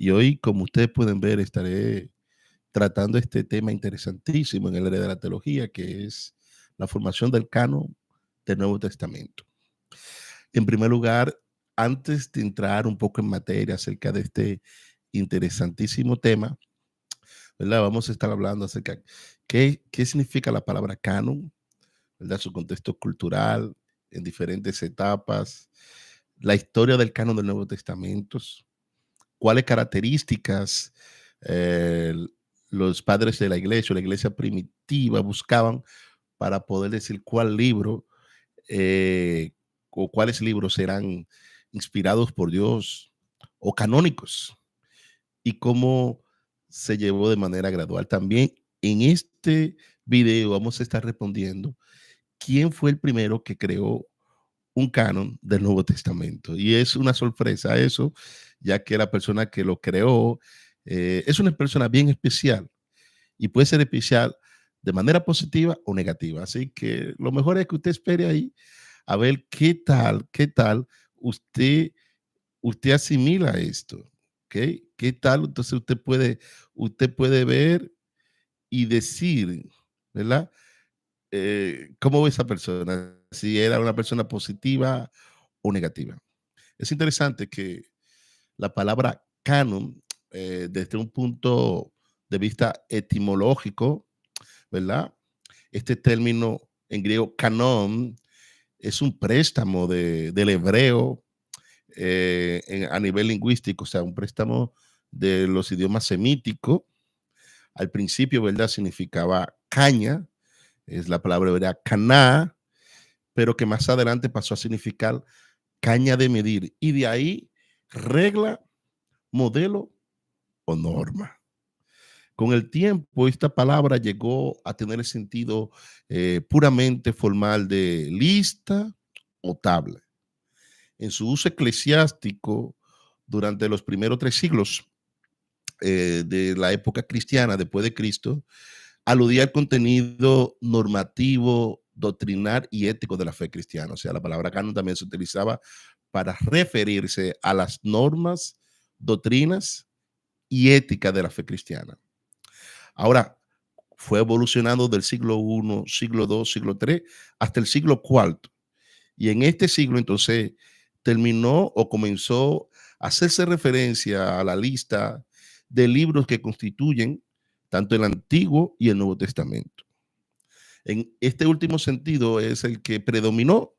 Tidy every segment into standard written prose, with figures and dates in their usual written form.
Y hoy, como ustedes pueden ver, estaré tratando este tema interesantísimo en el área de la teología, que es la formación del canon del Nuevo Testamento. En primer lugar, antes de entrar un poco en materia acerca de este interesantísimo tema, ¿verdad? Vamos a estar hablando acerca de qué significa la palabra canon, ¿verdad? Su contexto cultural en diferentes etapas, la historia del canon del Nuevo Testamento, cuáles características eh, los padres de la iglesia primitiva buscaban para poder decir cuál libro eh, o cuáles libros serán inspirados por Dios o canónicos y cómo se llevó de manera gradual. También en este video vamos a estar respondiendo quién fue el primero que creó un canon del Nuevo Testamento. Y es una sorpresa eso, ya que la persona que lo creó es una persona bien especial y puede ser especial de manera positiva o negativa. Así que lo mejor es que usted espere ahí a ver qué tal usted, usted asimila esto. ¿Ok? ¿Qué tal? Entonces usted puede ver y decir, ¿verdad? ¿Cómo ve esa persona? Si era una persona positiva o negativa. Es interesante que la palabra canon, desde un punto de vista etimológico, ¿verdad? Este término en griego canon es un préstamo del hebreo a nivel lingüístico, o sea, un préstamo de los idiomas semíticos. Al principio, ¿verdad? Significaba caña, es la palabra hebrea caná, pero que más adelante pasó a significar caña de medir. Y de ahí, regla, modelo o norma. Con el tiempo, esta palabra llegó a tener el sentido puramente formal de lista o tabla. En su uso eclesiástico, durante los primeros 3 siglos de la época cristiana, después de Cristo, aludía al contenido normativo, doctrinal y ético de la fe cristiana. O sea, la palabra canon también se utilizaba para referirse a las normas, doctrinas y ética de la fe cristiana. Ahora, fue evolucionando del siglo I, siglo II, siglo III, hasta el siglo IV. Y en este siglo, entonces, terminó o comenzó a hacerse referencia a la lista de libros que constituyen tanto el Antiguo y el Nuevo Testamento. En este último sentido es el que predominó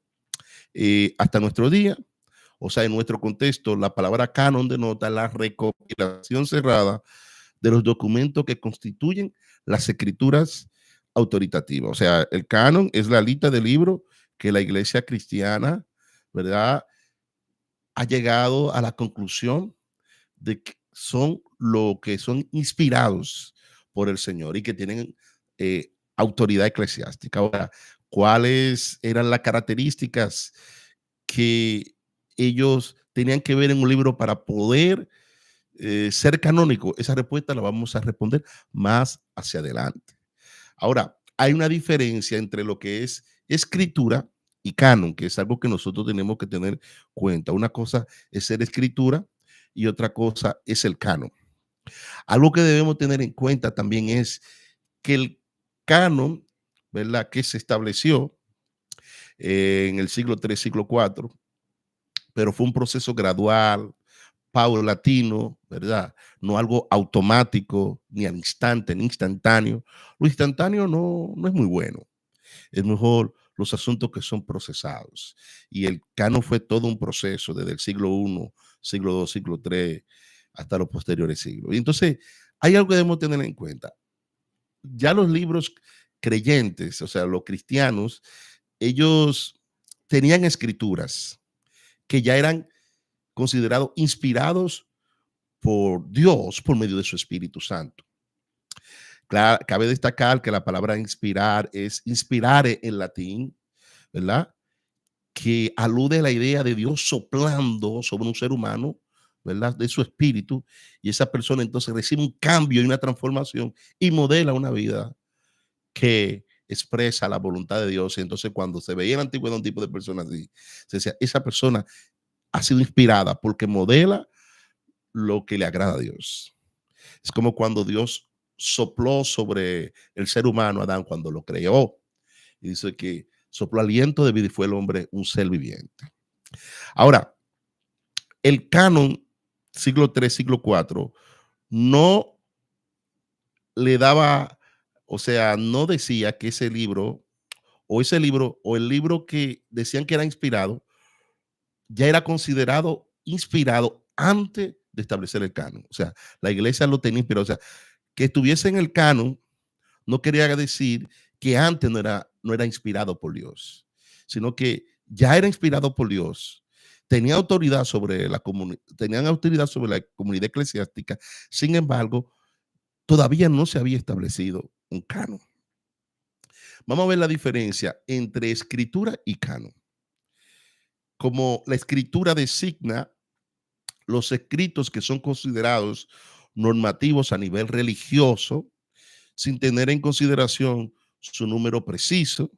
hasta nuestro día. O sea, en nuestro contexto, la palabra canon denota la recopilación cerrada de los documentos que constituyen las escrituras autoritativas. O sea, el canon es la lista de libros que la iglesia cristiana, ¿verdad?, ha llegado a la conclusión de que son lo que son inspirados por el Señor y que tienen autoridad eclesiástica. Ahora, ¿cuáles eran las características que ellos tenían que ver en un libro para poder ser canónico? Esa respuesta la vamos a responder más hacia adelante. Ahora, hay una diferencia entre lo que es escritura y canon, que es algo que nosotros tenemos que tener cuenta. Una cosa es ser escritura y otra cosa es el canon. Algo que debemos tener en cuenta también es que el canon, ¿verdad?, que se estableció en el siglo III, siglo IV, pero fue un proceso gradual, paulatino, ¿verdad? No algo automático, ni al instante, ni instantáneo. Lo instantáneo no es muy bueno. Es mejor los asuntos que son procesados. Y el canon fue todo un proceso desde el siglo I, siglo II, siglo III, hasta los posteriores siglos. Y entonces, hay algo que debemos tener en cuenta. Ya los libros creyentes, o sea, los cristianos, ellos tenían escrituras que ya eran considerados inspirados por Dios por medio de su Espíritu Santo. Claro, cabe destacar que la palabra inspirar es inspirare en latín, ¿verdad? Que alude a la idea de Dios soplando sobre un ser humano, ¿verdad? De su espíritu, y esa persona entonces recibe un cambio y una transformación y modela una vida que expresa la voluntad de Dios. Y entonces, cuando se veía en la antigüedad un tipo de persona así, se decía, esa persona ha sido inspirada porque modela lo que le agrada a Dios. Es como cuando Dios sopló sobre el ser humano, Adán, cuando lo creó. Y dice que sopló aliento de vida y fue el hombre un ser viviente. Ahora, el canon siglo III, siglo IV, no le daba, o sea, no decía que ese libro o el libro que decían que era inspirado, ya era considerado inspirado antes de establecer el canon. O sea, la iglesia lo tenía inspirado. O sea, que estuviese en el canon no quería decir que antes no era inspirado por Dios, sino que ya era inspirado por Dios. Tenía autoridad sobre tenían autoridad sobre la comunidad eclesiástica. Sin embargo, todavía no se había establecido un canon. Vamos a ver la diferencia entre escritura y canon. Como la escritura designa los escritos que son considerados normativos a nivel religioso, sin tener en consideración su número preciso.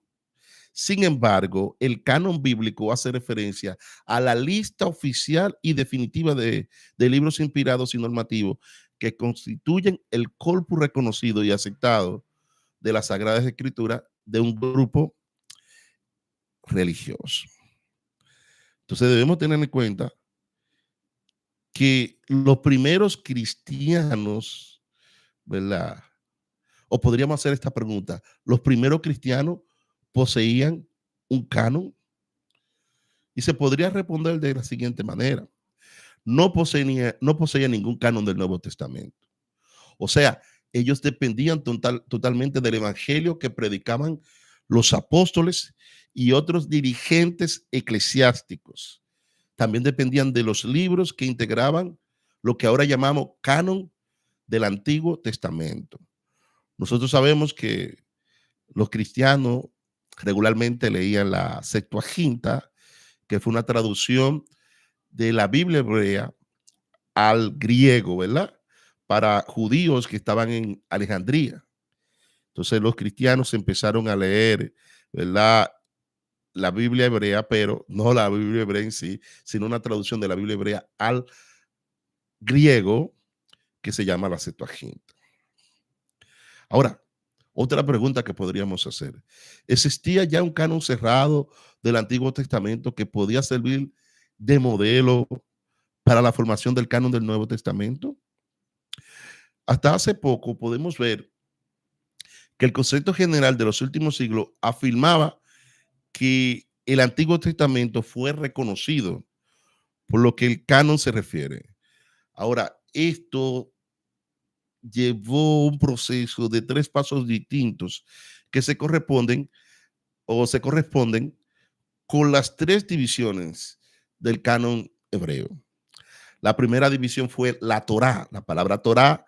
Sin embargo, el canon bíblico hace referencia a la lista oficial y definitiva de libros inspirados y normativos que constituyen el corpus reconocido y aceptado de las Sagradas Escrituras de un grupo religioso. Entonces debemos tener en cuenta que los primeros cristianos, ¿verdad? O podríamos hacer esta pregunta: ¿los primeros cristianos poseían un canon? Y se podría responder de la siguiente manera: no poseían ningún canon del Nuevo Testamento. O sea, ellos dependían totalmente del evangelio que predicaban los apóstoles y otros dirigentes eclesiásticos. También dependían de los libros que integraban lo que ahora llamamos canon del Antiguo Testamento. Nosotros sabemos que los cristianos regularmente leían la Septuaginta, que fue una traducción de la Biblia hebrea al griego, ¿verdad? Para judíos que estaban en Alejandría. Entonces los cristianos empezaron a leer, ¿verdad? La Biblia hebrea, pero no la Biblia hebrea en sí, sino una traducción de la Biblia hebrea al griego que se llama la Septuaginta. Ahora, otra pregunta que podríamos hacer: ¿existía ya un canon cerrado del Antiguo Testamento que podía servir de modelo para la formación del canon del Nuevo Testamento? Hasta hace poco podemos ver que el concepto general de los últimos siglos afirmaba que el Antiguo Testamento fue reconocido por lo que el canon se refiere. Ahora, esto llevó un proceso de 3 pasos distintos que se corresponden con las 3 divisiones del canon hebreo. La primera división fue la Torá. La palabra Torá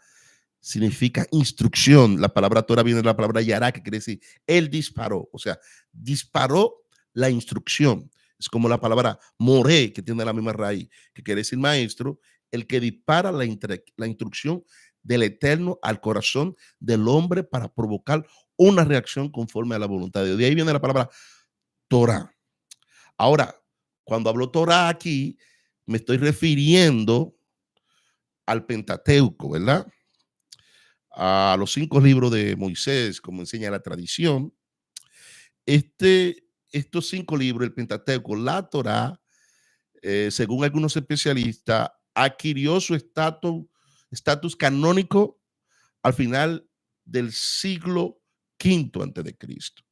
significa instrucción. La palabra Torah viene de la palabra yará, que quiere decir él disparó, o sea, disparó la instrucción. Es como la palabra moré, que tiene la misma raíz, que quiere decir maestro, el que dispara la instrucción del Eterno al corazón del hombre para provocar una reacción conforme a la voluntad de Dios. De ahí viene la palabra Torah. Ahora, cuando hablo Torah aquí, me estoy refiriendo al Pentateuco, ¿verdad? A los 5 libros de Moisés, como enseña la tradición. Estos 5 libros, el Pentateuco, la Torá, según algunos especialistas, adquirió su estatus canónico al final del siglo V antes de Cristo.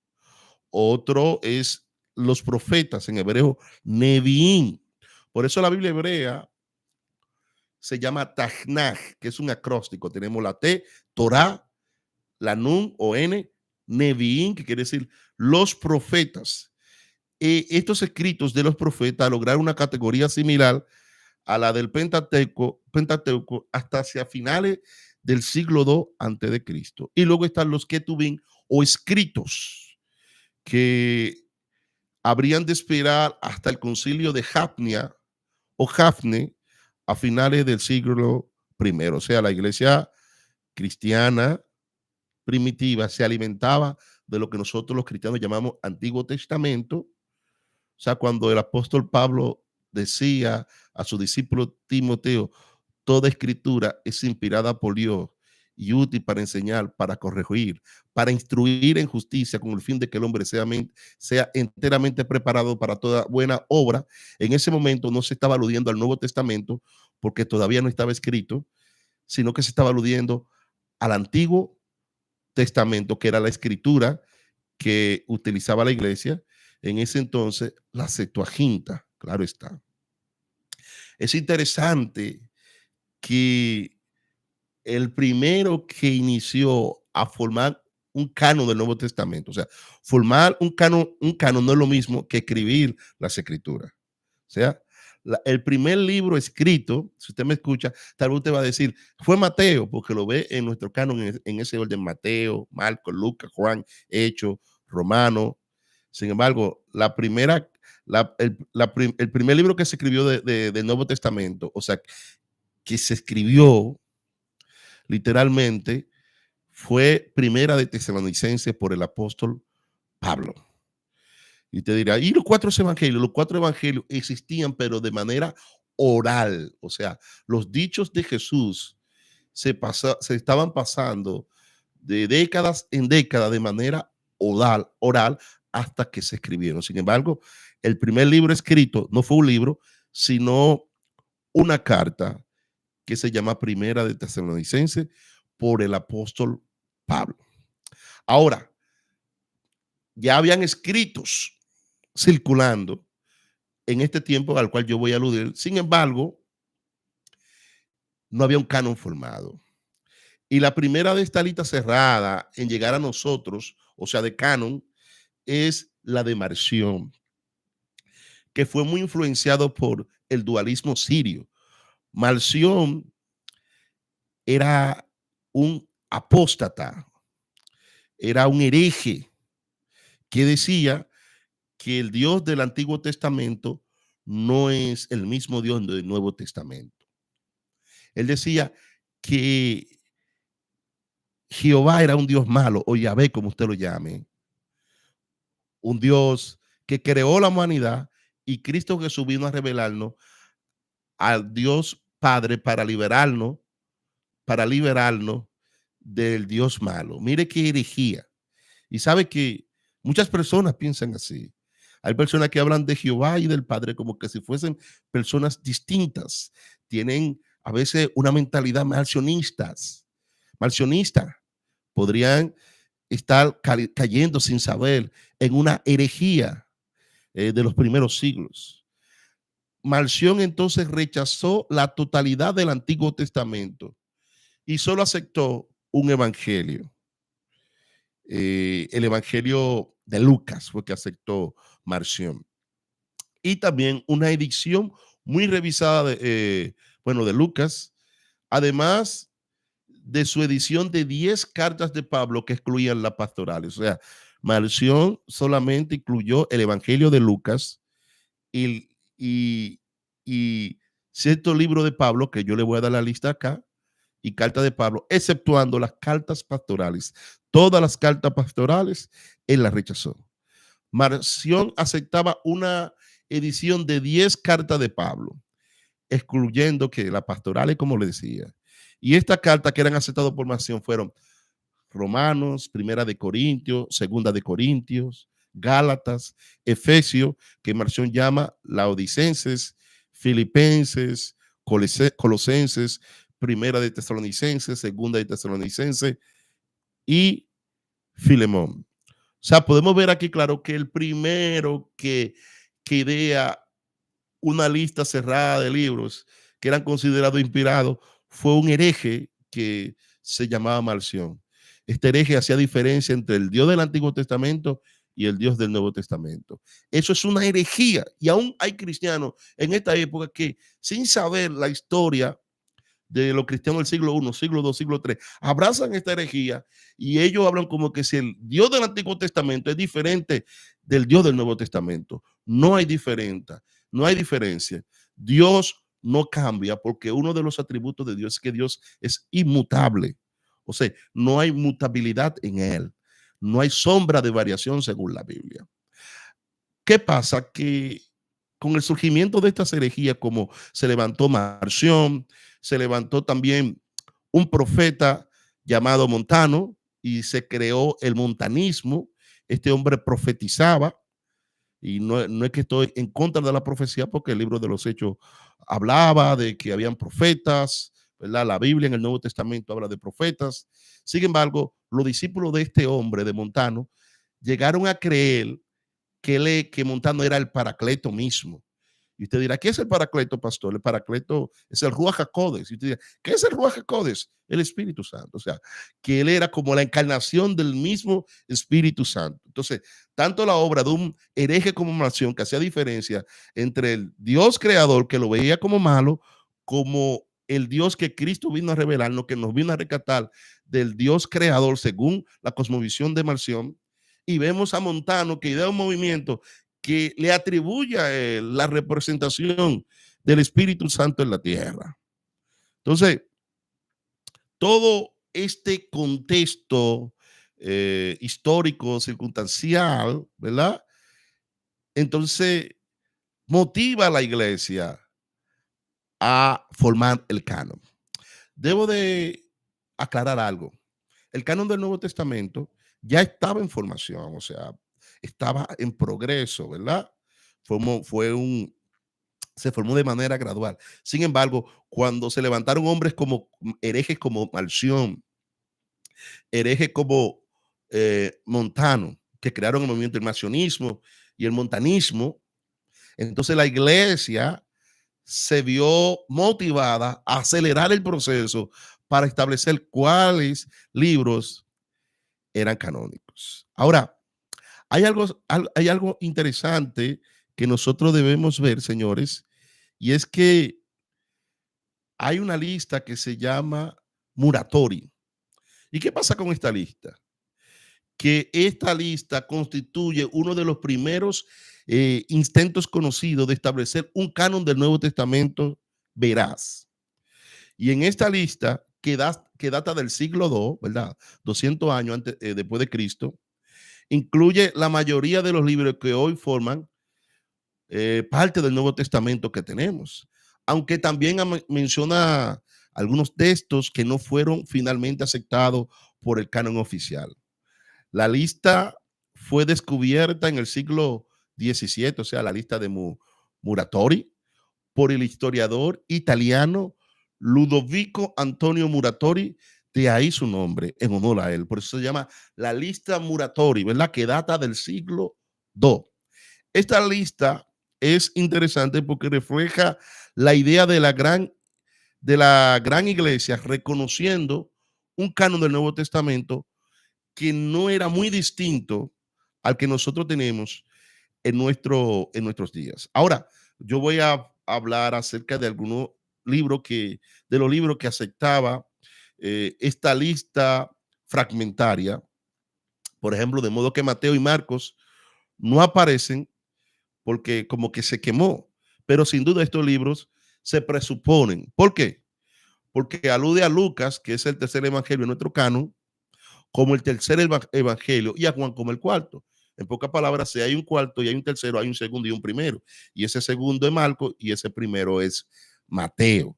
Otro es los profetas, en hebreo, Neviín. Por eso la Biblia hebrea se llama Tanaj, que es un acróstico. Tenemos la T, Torá, la Nun o N, Neviín, que quiere decir los profetas. Estos escritos de los profetas lograron una categoría similar a la del Pentateuco hasta hacia finales del siglo II antes de Cristo. Y luego están los Ketubín o escritos que habrían de esperar hasta el concilio de Jafnia o Jafne a finales del siglo I. O sea, la iglesia cristiana primitiva se alimentaba de lo que nosotros los cristianos llamamos Antiguo Testamento. O sea, cuando el apóstol Pablo decía a su discípulo Timoteo, toda escritura es inspirada por Dios y útil para enseñar, para corregir, para instruir en justicia, con el fin de que el hombre sea enteramente preparado para toda buena obra. En ese momento no se estaba aludiendo al Nuevo Testamento porque todavía no estaba escrito, sino que se estaba aludiendo al Antiguo Testamento, que era la escritura que utilizaba la iglesia en ese entonces, la Septuaginta, claro está. Es interesante que el primero que inició a formar un canon del Nuevo Testamento, o sea, formar un canon no es lo mismo que escribir las escrituras. O sea, el primer libro escrito, si usted me escucha, tal vez usted va a decir, fue Mateo, porque lo ve en nuestro canon en ese orden: Mateo, Marcos, Lucas, Juan, Hechos, Romano. Sin embargo, el primer libro que se escribió del Nuevo Testamento, o sea, que se escribió literalmente, fue Primera de Tesalonicenses por el apóstol Pablo. Y te dirá, ¿y los cuatro evangelios? Los cuatro evangelios existían, pero de manera oral. O sea, los dichos de Jesús se estaban pasando de décadas en décadas de manera oral hasta que se escribieron. Sin embargo, el primer libro escrito no fue un libro, sino una carta que se llama Primera de Tesalonicenses por el apóstol Pablo. Ahora, ya habían escritos circulando en este tiempo al cual yo voy a aludir. Sin embargo, no había un canon formado. Y la primera de esta lista cerrada en llegar a nosotros, o sea, de canon, es la de Marción, que fue muy influenciado por el dualismo sirio. Marción era un apóstata, era un hereje que decía que el Dios del Antiguo Testamento no es el mismo Dios del Nuevo Testamento. Él decía que Jehová era un Dios malo, o Yahvé, como usted lo llame, un Dios que creó la humanidad, y Cristo Jesús vino a revelarnos al Dios Padre para liberarnos del Dios malo. Mire qué herejía. Y sabe que muchas personas piensan así. Hay personas que hablan de Jehová y del Padre como que si fuesen personas distintas. Tienen a veces una mentalidad marcionista. Podrían estar cayendo sin saber en una herejía de los primeros siglos. Marción entonces rechazó la totalidad del Antiguo Testamento y solo aceptó un evangelio. El evangelio de Lucas fue que aceptó Marción. Y también una edición muy revisada de Lucas, además de su edición de 10 cartas de Pablo que excluían las pastorales. O sea, Marción solamente incluyó el evangelio de Lucas y, y, y cierto libro de Pablo, que yo le voy a dar la lista acá, y cartas de Pablo, exceptuando las cartas pastorales. Todas las cartas pastorales él las rechazó. Marción aceptaba una edición de 10 cartas de Pablo, excluyendo que las pastorales, como le decía. Y estas cartas que eran aceptadas por Marción fueron Romanos, Primera de Corintios, Segunda de Corintios, Gálatas, Efesios, que Marción llama Laodicenses, Filipenses, Colosenses, Primera de Tesalonicenses, Segunda de Tesalonicenses y Filemón. O sea, podemos ver aquí claro que el primero que idea una lista cerrada de libros que eran considerados inspirados fue un hereje que se llamaba Marción. Este hereje hacía diferencia entre el Dios del Antiguo Testamento y el Dios del Nuevo Testamento. Eso es una herejía, y aún hay cristianos en esta época que, sin saber la historia de los cristianos del siglo I, siglo II, siglo III, abrazan esta herejía y ellos hablan como que si el Dios del Antiguo Testamento es diferente del Dios del Nuevo Testamento. No hay diferencia. Dios no cambia, porque uno de los atributos de Dios es que Dios es inmutable. O sea, no hay mutabilidad en él. No hay sombra de variación según la Biblia. ¿Qué pasa? Que con el surgimiento de estas herejías, como se levantó Marción, se levantó también un profeta llamado Montano y se creó el montanismo. Este hombre profetizaba, y no es que estoy en contra de la profecía, porque el libro de los Hechos hablaba de que habían profetas, ¿verdad? La Biblia en el Nuevo Testamento habla de profetas. Sin embargo, los discípulos de este hombre, de Montano, llegaron a creer que Montano era el Paracleto mismo. Y usted dirá, ¿qué es el Paracleto, pastor? El Paracleto es el Ruach HaKodesh. Y usted dirá, ¿qué es el Ruach HaKodesh? El Espíritu Santo. O sea, que él era como la encarnación del mismo Espíritu Santo. Entonces, tanto la obra de un hereje como nación, que hacía diferencia entre el Dios creador, que lo veía como malo, como el Dios que Cristo vino a revelarnos, que nos vino a rescatar del Dios creador según la cosmovisión de Marción. Y vemos a Montano que idea un movimiento que le atribuye a él la representación del Espíritu Santo en la tierra. Entonces, todo este contexto histórico, circunstancial, ¿verdad? Entonces, motiva a la iglesia a formar el canon. Debo de aclarar algo. El canon del Nuevo Testamento ya estaba en formación, o sea, estaba en progreso, ¿verdad? Se formó de manera gradual. Sin embargo, cuando se levantaron hombres como herejes como Marción, herejes como Montano, que crearon el movimiento del marcionismo y el montanismo, entonces la iglesia se vio motivada a acelerar el proceso para establecer cuáles libros eran canónicos. Ahora, hay algo interesante que nosotros debemos ver, señores, y es que hay una lista que se llama Muratori. ¿Y qué pasa con esta lista? Que esta lista constituye uno de los primeros intentos conocidos de establecer un canon del Nuevo Testamento veraz. Y en esta lista, que data del siglo II, ¿verdad? 200 años antes, después de Cristo, incluye la mayoría de los libros que hoy forman parte del Nuevo Testamento que tenemos, aunque también menciona algunos textos que no fueron finalmente aceptados por el canon oficial. La lista fue descubierta en el siglo XVII, o sea, la lista de Muratori, por el historiador italiano Ludovico Antonio Muratori, de ahí su nombre, en honor a él. Por eso se llama la lista Muratori, ¿verdad? Que data del siglo II. Esta lista es interesante porque refleja la idea de la gran iglesia reconociendo un canon del Nuevo Testamento que no era muy distinto al que nosotros tenemos en nuestros días. Ahora, yo voy a hablar acerca de algunos de los libros que aceptaba esta lista fragmentaria. Por ejemplo, de modo que Mateo y Marcos no aparecen porque como que se quemó, pero sin duda estos libros se presuponen. ¿Por qué? Porque alude a Lucas, que es el tercer evangelio en nuestro canon, como el tercer evangelio, y a Juan como el cuarto. En pocas palabras, si hay un cuarto y hay un tercero, hay un segundo y un primero. Y ese segundo es Marcos y ese primero es Mateo.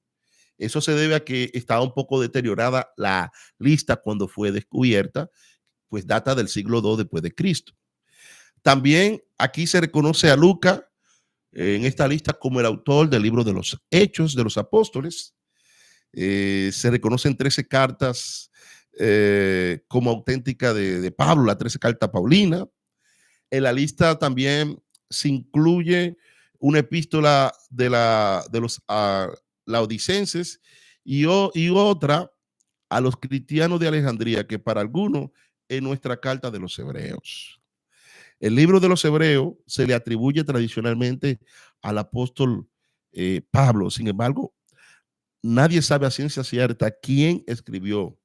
Eso se debe a que estaba un poco deteriorada la lista cuando fue descubierta, pues data del siglo II después de Cristo. También aquí se reconoce a Lucas en esta lista como el autor del libro de los Hechos de los Apóstoles. Se reconocen 13 cartas como auténtica de Pablo, la 13 carta Paulina. En la lista también se incluye una epístola de los laodicenses y otra a los cristianos de Alejandría, que para algunos es nuestra carta de los hebreos. El libro de los hebreos se le atribuye tradicionalmente al apóstol Pablo. Sin embargo, nadie sabe a ciencia cierta quién escribió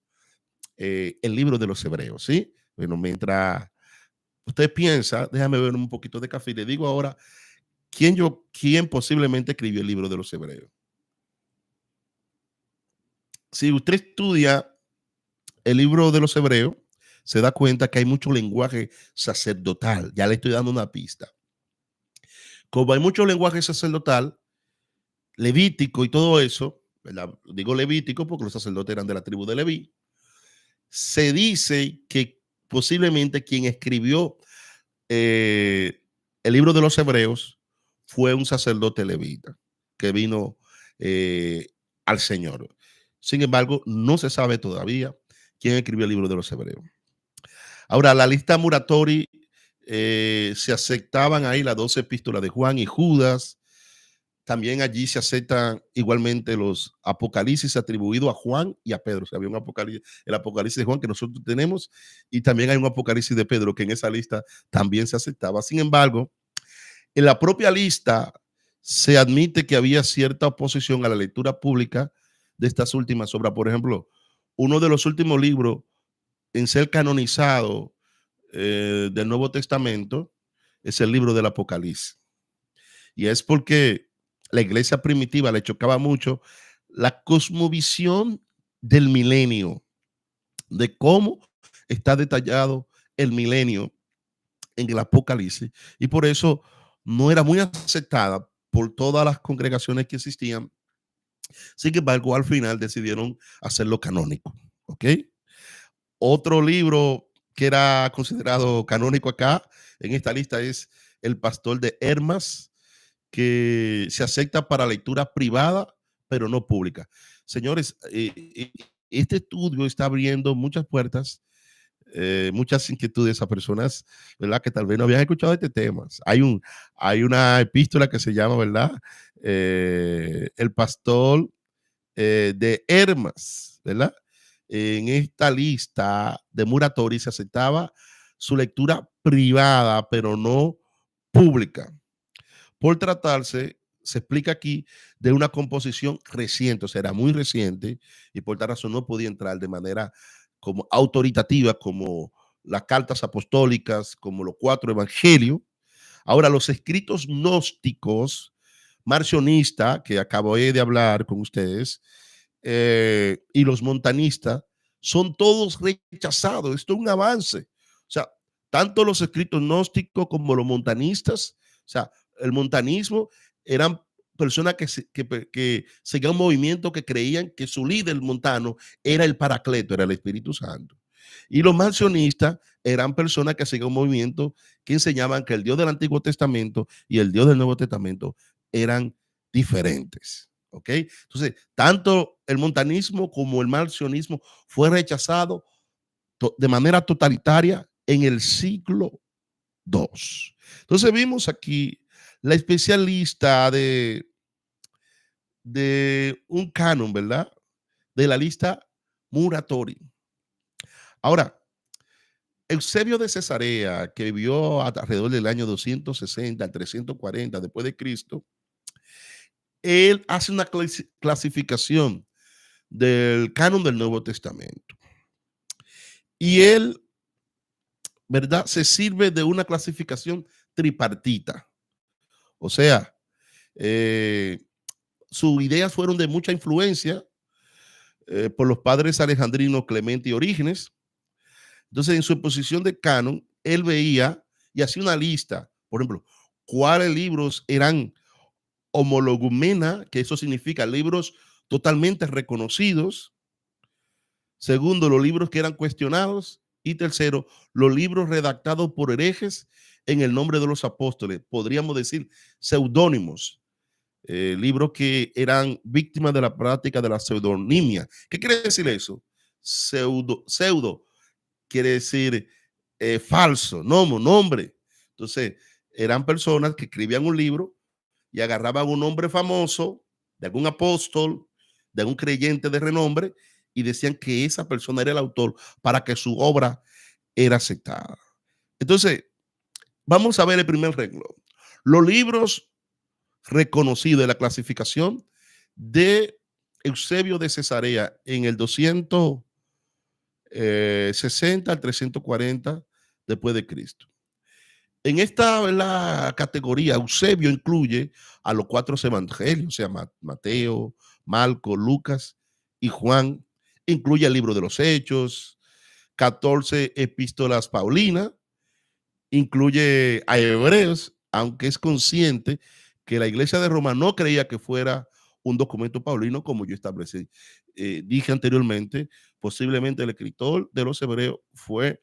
el libro de los hebreos, ¿sí? Bueno, mientras usted piensa, déjame ver un poquito de café y le digo ahora quién posiblemente escribió el libro de los hebreos. Si usted estudia el libro de los hebreos, se da cuenta que hay mucho lenguaje sacerdotal. Ya le estoy dando una pista. Como hay mucho lenguaje sacerdotal, levítico y todo eso, ¿verdad? Digo Levítico porque los sacerdotes eran de la tribu de Leví. Se dice que posiblemente quien escribió el libro de los Hebreos fue un sacerdote levita que vino eh, al Señor. Sin embargo, no se sabe todavía quién escribió el libro de los Hebreos. Ahora, la lista Muratori, se aceptaban ahí las 12 epístolas de Juan y Judas. También allí se aceptan igualmente los apocalipsis atribuidos a Juan y a Pedro. O sea, había un apocalipsis, el apocalipsis de Juan que nosotros tenemos, y también hay un apocalipsis de Pedro que en esa lista también se aceptaba. Sin embargo, en la propia lista se admite que había cierta oposición a la lectura pública de estas últimas obras. Por ejemplo, uno de los últimos libros en ser canonizado del Nuevo Testamento es el libro del Apocalipsis. Y es porque la iglesia primitiva le chocaba mucho la cosmovisión del milenio, de cómo está detallado el milenio en el Apocalipsis, y por eso no era muy aceptada por todas las congregaciones que existían. Sin embargo, al final decidieron hacerlo canónico. ¿Ok? Otro libro que era considerado canónico acá en esta lista es El Pastor de Hermas, que se acepta para lectura privada, pero no pública. Señores, este estudio está abriendo muchas puertas, muchas inquietudes a personas, ¿verdad? Que tal vez no habían escuchado este tema. Hay una epístola que se llama, ¿verdad? El Pastor de Hermas, ¿verdad? En esta lista de Muratori se aceptaba su lectura privada, pero no pública. Por tratarse, se explica aquí, de una composición reciente, o sea, era muy reciente, y por tal razón no podía entrar de manera como autoritativa, como las cartas apostólicas, como los 4 evangelios. Ahora, los escritos gnósticos, marcionistas, que acabé de hablar con ustedes, y los montanistas, son todos rechazados. Esto es un avance. O sea, tanto los escritos gnósticos como los montanistas, o sea, el montanismo eran personas que seguían un movimiento que creían que su líder montano era el Paracleto, era el Espíritu Santo. Y los marcionistas eran personas que seguían un movimiento que enseñaban que el Dios del Antiguo Testamento y el Dios del Nuevo Testamento eran diferentes. ¿Ok? Entonces, tanto el montanismo como el marcionismo fue rechazado de manera totalitaria en el siglo II. Entonces, vimos aquí la especialista de un canon, ¿verdad? De la lista Muratori. Ahora, Eusebio de Cesarea, que vivió alrededor del año 260 al 340 después de Cristo, él hace una clasificación del canon del Nuevo Testamento. Y él, ¿verdad? Se sirve de una clasificación tripartita. O sea, sus ideas fueron de mucha influencia por los padres alejandrinos Clemente y Orígenes. Entonces, en su exposición de canon, él veía y hacía una lista, por ejemplo, cuáles libros eran homologumena, que eso significa libros totalmente reconocidos. Segundo, los libros que eran cuestionados. Y tercero, los libros redactados por herejes en el nombre de los apóstoles. Podríamos decir seudónimos. Libros que eran víctimas de la práctica de la pseudonimia. ¿Qué quiere decir eso? Pseudo quiere decir falso, nombre. Entonces, eran personas que escribían un libro y agarraban un nombre famoso de algún apóstol, de algún creyente de renombre, y decían que esa persona era el autor para que su obra era aceptada. Entonces, vamos a ver el primer renglón. Los libros reconocidos de la clasificación de Eusebio de Cesarea en el 260 al 340 después de Cristo. En esta categoría, Eusebio incluye a los 4 evangelios, o sea, Mateo, Marco, Lucas y Juan. Incluye el libro de los Hechos, 14 epístolas paulinas, incluye a Hebreos, aunque es consciente que la iglesia de Roma no creía que fuera un documento paulino, como yo establecí. Dije anteriormente, posiblemente el escritor de los Hebreos fue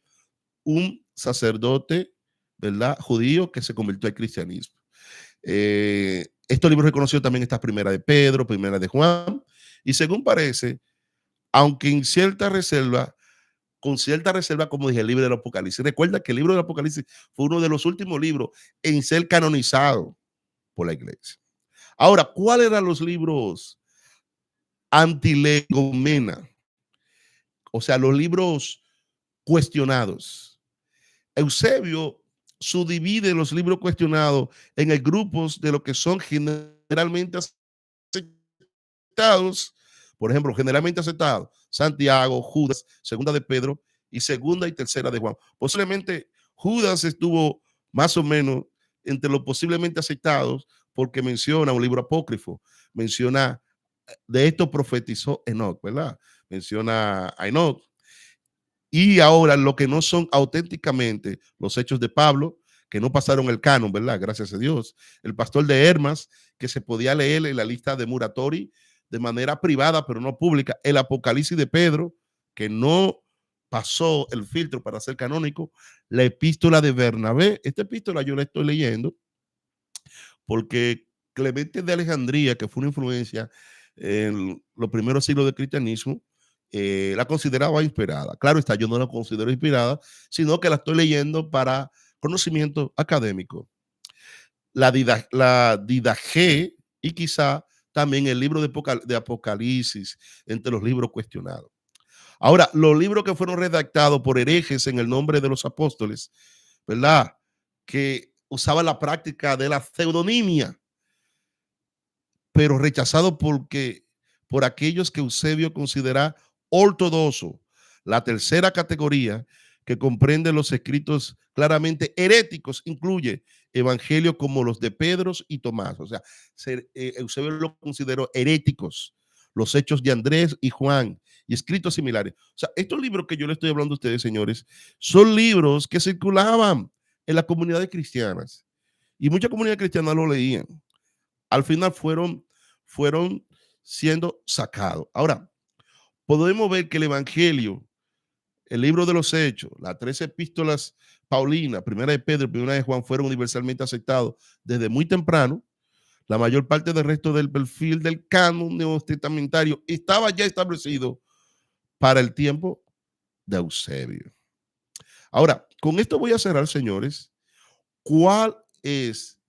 un sacerdote, ¿verdad?, judío que se convirtió al cristianismo. Estos libros reconocidos también está Primera de Pedro, Primera de Juan, y según parece, aunque en cierta reserva, con cierta reserva, como dije, el libro del Apocalipsis. Recuerda que el libro del Apocalipsis fue uno de los últimos libros en ser canonizado por la iglesia. Ahora, ¿cuáles eran los libros antilegomena? O sea, los libros cuestionados. Eusebio subdivide los libros cuestionados en el grupos de lo que son generalmente aceptados, por ejemplo, generalmente aceptados, Santiago, Judas, segunda de Pedro y segunda y tercera de Juan. Posiblemente Judas estuvo más o menos entre los posiblemente aceptados porque menciona un libro apócrifo, menciona, de esto profetizó Enoch, ¿verdad? Menciona a Enoch. Y ahora lo que no son auténticamente los hechos de Pablo, que no pasaron el canon, ¿verdad? Gracias a Dios. El pastor de Hermas, que se podía leer en la lista de Muratori de manera privada, pero no pública. El Apocalipsis de Pedro, que no pasó el filtro para ser canónico. La epístola de Bernabé. Esta epístola yo la estoy leyendo porque Clemente de Alejandría, que fue una influencia en los primeros siglos del cristianismo, la consideraba inspirada. Claro está, yo no la considero inspirada, sino que la estoy leyendo para conocimiento académico. La Didaje y quizá también el libro de Apocalipsis, entre los libros cuestionados. Ahora, los libros que fueron redactados por herejes en el nombre de los apóstoles, ¿verdad? Que usaban la práctica de la pseudonimia, pero rechazado por aquellos que Eusebio considera ortodoxo, la tercera categoría que comprende los escritos claramente heréticos, incluye evangelios como los de Pedro y Tomás. O sea, Eusebio lo consideró heréticos, los hechos de Andrés y Juan y escritos similares. O sea, estos libros que yo le estoy hablando a ustedes, señores, son libros que circulaban en las comunidades cristianas y muchas comunidades cristianas lo leían. Al final fueron siendo sacados. Ahora, podemos ver que el Evangelio, el libro de los Hechos, las 13 epístolas paulinas, primera de Pedro, primera de Juan, fueron universalmente aceptados desde muy temprano. La mayor parte del resto del perfil del canon neotestamentario estaba ya establecido para el tiempo de Eusebio. Ahora, con esto voy a cerrar, señores. ¿Cuál es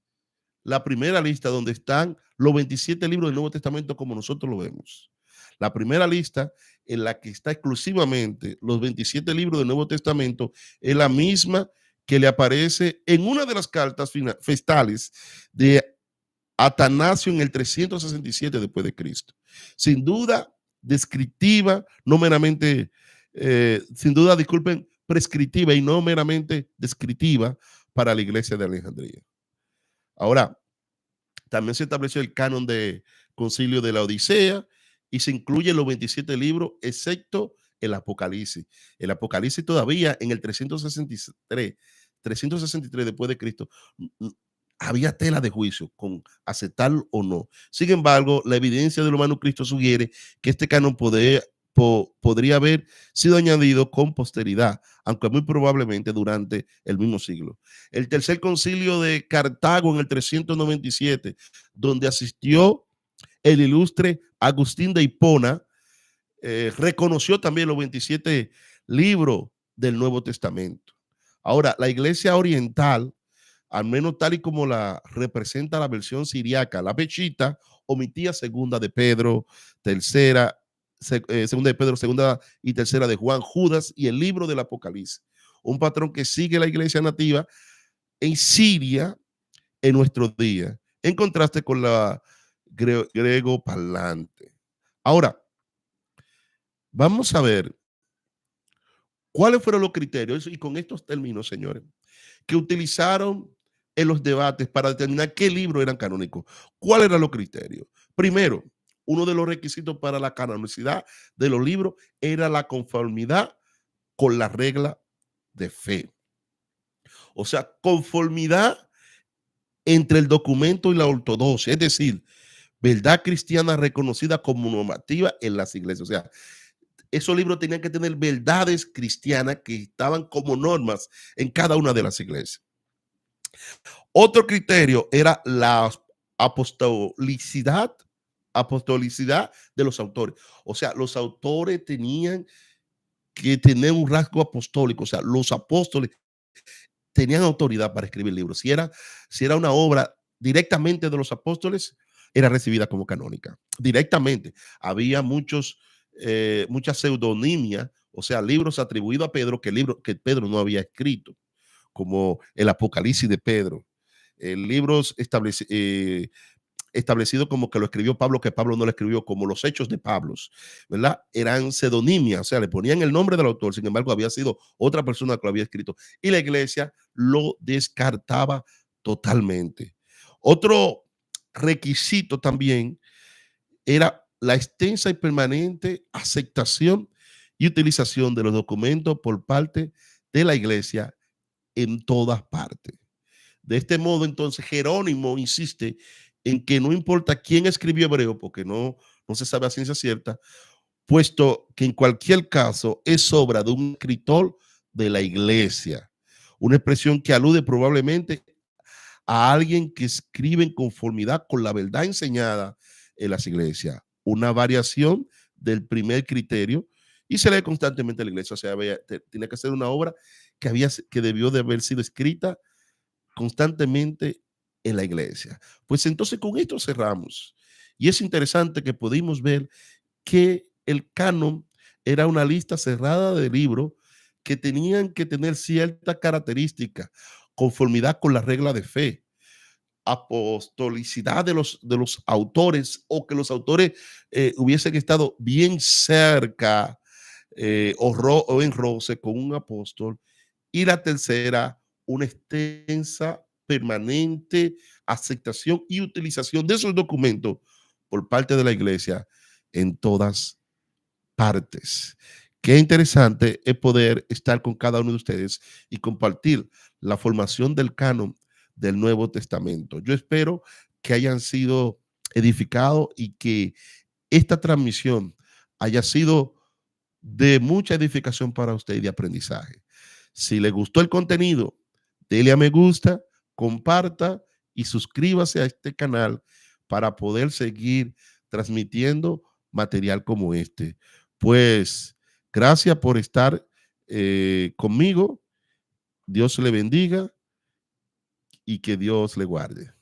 la primera lista donde están los 27 libros del Nuevo Testamento como nosotros lo vemos? La primera lista en la que está exclusivamente los 27 libros del Nuevo Testamento es la misma que le aparece en una de las cartas festales de Atanasio en el 367 después de Cristo. Sin duda descriptiva, no meramente, sin duda, disculpen, prescriptiva y no meramente descriptiva para la iglesia de Alejandría. Ahora, también se estableció el canon de Concilio de la Odisea y se incluyen los 27 libros, excepto el Apocalipsis. El Apocalipsis todavía en el 363 después de Cristo, había tela de juicio con aceptarlo o no. Sin embargo, la evidencia de los manuscritos sugiere que este canon podría haber sido añadido con posteridad, aunque muy probablemente durante el mismo siglo. El tercer concilio de Cartago en el 397, donde asistió el ilustre Agustín de Hipona, reconoció también los 27 libros del Nuevo Testamento. Ahora, la iglesia oriental, al menos tal y como la representa la versión siriaca, la Pechita, omitía segunda de Pedro, segunda de Pedro, segunda y tercera de Juan, Judas y el libro del Apocalipsis. Un patrón que sigue la iglesia nativa en Siria en nuestros días, en contraste con la griego parlante. Ahora, vamos a ver cuáles fueron los criterios, y con estos términos, señores, que utilizaron en los debates para determinar qué libros eran canónicos. ¿Cuáles eran los criterios? Primero, uno de los requisitos para la canonicidad de los libros era la conformidad con la regla de fe. O sea, conformidad entre el documento y la ortodoxia. Es decir, verdad cristiana reconocida como normativa en las iglesias. O sea, esos libros tenían que tener verdades cristianas que estaban como normas en cada una de las iglesias. Otro criterio era la apostolicidad, apostolicidad de los autores. O sea, los autores tenían que tener un rasgo apostólico. O sea, los apóstoles tenían autoridad para escribir libros. Si era una obra directamente de los apóstoles, era recibida como canónica. Directamente. Había mucha pseudonimia, o sea, libros atribuidos a Pedro que Pedro no había escrito, como el Apocalipsis de Pedro. Libros establecidos como que lo escribió Pablo, que Pablo no lo escribió, como los Hechos de Pablo, ¿verdad? Eran pseudonimias, o sea, le ponían el nombre del autor, sin embargo, había sido otra persona que lo había escrito, y la iglesia lo descartaba totalmente. Otro requisito también era la extensa y permanente aceptación y utilización de los documentos por parte de la iglesia en todas partes. De este modo, entonces, Jerónimo insiste en que no importa quién escribió hebreo, porque no se sabe a ciencia cierta, puesto que en cualquier caso es obra de un escritor de la iglesia. Una expresión que alude probablemente a alguien que escribe en conformidad con la verdad enseñada en las iglesias. Una variación del primer criterio y se lee constantemente en la iglesia. O sea, tiene que ser una obra que debió de haber sido escrita constantemente en la iglesia. Pues entonces con esto cerramos. Y es interesante que pudimos ver que el canon era una lista cerrada de libros que tenían que tener cierta característica, conformidad con la regla de fe, apostolicidad de los autores, o que los autores hubiesen estado bien cerca o en roce con un apóstol. Y la tercera, una extensa, permanente aceptación y utilización de esos documentos por parte de la iglesia en todas partes. Qué interesante es poder estar con cada uno de ustedes y compartir la formación del canon del Nuevo Testamento. Yo espero que hayan sido edificados y que esta transmisión haya sido de mucha edificación para usted y de aprendizaje. Si le gustó el contenido, dele a me gusta, comparta y suscríbase a este canal para poder seguir transmitiendo material como este. Pues gracias por estar conmigo. Dios le bendiga y que Dios le guarde.